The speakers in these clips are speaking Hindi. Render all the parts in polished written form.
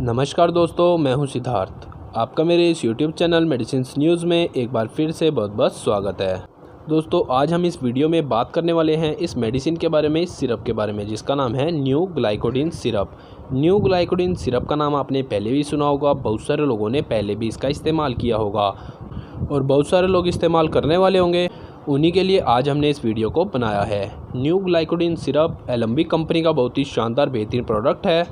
नमस्कार दोस्तों, मैं हूं सिद्धार्थ। आपका मेरे इस YouTube चैनल मेडिसिन न्यूज़ में एक बार फिर से बहुत बहुत स्वागत है। दोस्तों, आज हम इस वीडियो में बात करने वाले हैं इस मेडिसिन के बारे में, इस सिरप के बारे में, जिसका नाम है new Glycodin syrup. New Glycodin syrup का नाम आपने पहले भी सुना होगा, बहुत सारे लोगों ने पहले भी इसका इस्तेमाल किया होगा और बहुत सारे लोग इस्तेमाल करने वाले होंगे। उन्हीं के लिए आज हमने इस वीडियो को बनाया है। New Glycodin syrup Alembic company का बहुत ही शानदार बेहतरीन प्रोडक्ट है।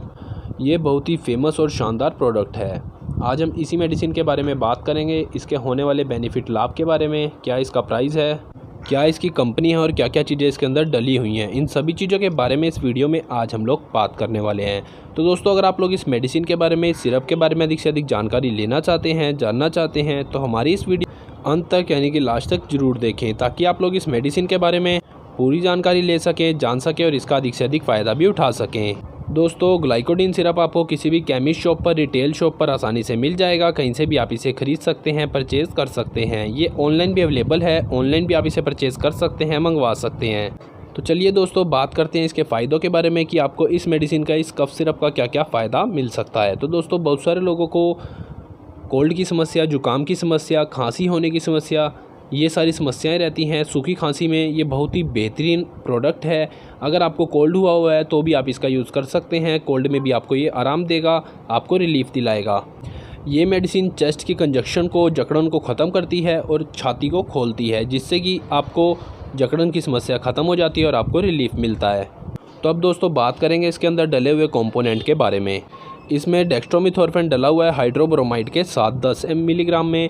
ये बहुत ही फेमस और शानदार प्रोडक्ट है। आज हम इसी मेडिसिन के बारे में बात करेंगे, इसके होने वाले बेनिफिट लाभ के बारे में, क्या इसका प्राइस है, क्या इसकी कंपनी है और क्या क्या चीज़ें इसके अंदर डली हुई हैं। इन सभी चीज़ों के बारे में इस वीडियो में आज हम लोग बात करने वाले हैं। तो दोस्तों, अगर आप लोग इस मेडिसिन के बारे में, इस सिरप के बारे में अधिक से अधिक जानकारी लेना चाहते हैं, जानना चाहते हैं, तो हमारी इस वीडियो अंत तक यानी कि लास्ट तक जरूर देखें, ताकि आप लोग इस मेडिसिन के बारे में पूरी जानकारी ले सकें, जान सकें और इसका अधिक से अधिक फ़ायदा भी उठा सकें। दोस्तों, ग्लाइकोडिन सिरप आपको किसी भी केमिस्ट शॉप पर, रिटेल शॉप पर आसानी से मिल जाएगा। कहीं से भी आप इसे खरीद सकते हैं, परचेज़ कर सकते हैं। ये ऑनलाइन भी अवेलेबल है, ऑनलाइन भी आप इसे परचेज़ कर सकते हैं, मंगवा सकते हैं। तो चलिए दोस्तों, बात करते हैं इसके फ़ायदों के बारे में कि आपको इस मेडिसिन का, इस कफ सिरप का क्या क्या फ़ायदा मिल सकता है। तो दोस्तों, बहुत सारे लोगों को कोल्ड की समस्या, जुकाम की समस्या, खांसी होने की समस्या, ये सारी समस्याएं रहती हैं। सूखी खांसी में ये बहुत ही बेहतरीन प्रोडक्ट है। अगर आपको कोल्ड हुआ है तो भी आप इसका यूज़ कर सकते हैं। कोल्ड में भी आपको ये आराम देगा, आपको रिलीफ दिलाएगा। ये मेडिसिन चेस्ट की कंजक्शन को, जकड़न को ख़त्म करती है और छाती को खोलती है, जिससे कि आपको जकड़न की समस्या ख़त्म हो जाती है और आपको रिलीफ मिलता है। तो अब दोस्तों, बात करेंगे इसके अंदर डले हुए कंपोनेंट के बारे में। इसमें डेक्स्ट्रोमेथोर्फेन डला हुआ है हाइड्रोब्रोमाइड के साथ 10 मिलीग्राम में,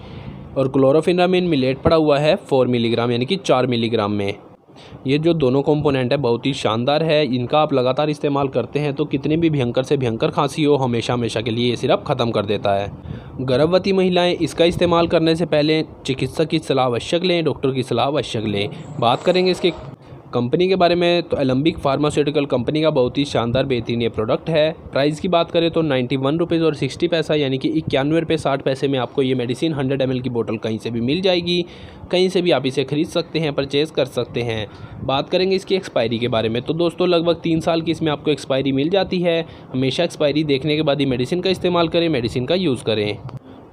और क्लोरोफेनामिन मिलेट पड़ा हुआ है 4 मिलीग्राम यानी कि 4 मिलीग्राम में। ये जो दोनों कंपोनेंट है बहुत ही शानदार है। इनका आप लगातार इस्तेमाल करते हैं तो कितनी भी भयंकर से भयंकर खांसी हो, हमेशा हमेशा के लिए ये सिरप ख़त्म कर देता है। गर्भवती महिलाएं इसका इस्तेमाल करने से पहले चिकित्सक की सलाह अवश्य लें, डॉक्टर की सलाह अवश्य लें। बात करेंगे इसके कंपनी के बारे में, तो एलेम्बिक फार्मास्यूटिकल कंपनी का बहुत ही शानदार बेहतरीन ये प्रोडक्ट है। प्राइस की बात करें तो 91 रुपीज़ और 60 पैसा यानी कि 91 रुपये 60 पैसे में आपको ये मेडिसिन 100 ml की बोतल कहीं से भी मिल जाएगी। कहीं से भी आप इसे खरीद सकते हैं, परचेज़ कर सकते हैं। बात करेंगे इसकी एक्सपायरी के बारे में, तो दोस्तों लगभग 3 साल की इसमें आपको एक्सपायरी मिल जाती है। हमेशा एक्सपायरी देखने के बाद ही मेडिसिन का इस्तेमाल करें, मेडिसिन का यूज़ करें।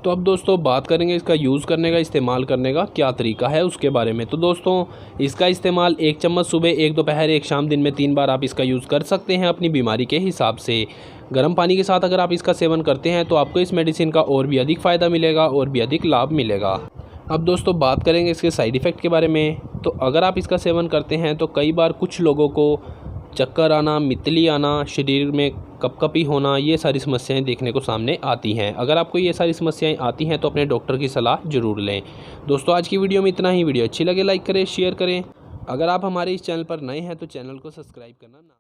तो अब दोस्तों, बात करेंगे इसका यूज़ करने का, इस्तेमाल करने का क्या तरीका है उसके बारे में। तो दोस्तों, इसका इस्तेमाल 1 चम्मच सुबह, 1 दोपहर, 1 शाम, दिन में 3 बार आप इसका यूज़ कर सकते हैं अपनी बीमारी के हिसाब से। गर्म पानी के साथ अगर आप इसका सेवन करते हैं तो आपको इस मेडिसिन का और भी अधिक फ़ायदा मिलेगा और भी अधिक लाभ मिलेगा। अब दोस्तों, बात करेंगे इसके साइड इफ़ेक्ट के बारे में। तो अगर आप इसका सेवन करते हैं तो कई बार कुछ लोगों को चक्कर आना, मितली आना, शरीर में कपकपी होना, ये सारी समस्याएं देखने को सामने आती हैं। अगर आपको ये सारी समस्याएं आती हैं तो अपने डॉक्टर की सलाह ज़रूर लें। दोस्तों, आज की वीडियो में इतना ही। वीडियो अच्छी लगे लाइक करें, शेयर करें। अगर आप हमारे इस चैनल पर नए हैं तो चैनल को सब्सक्राइब करना ना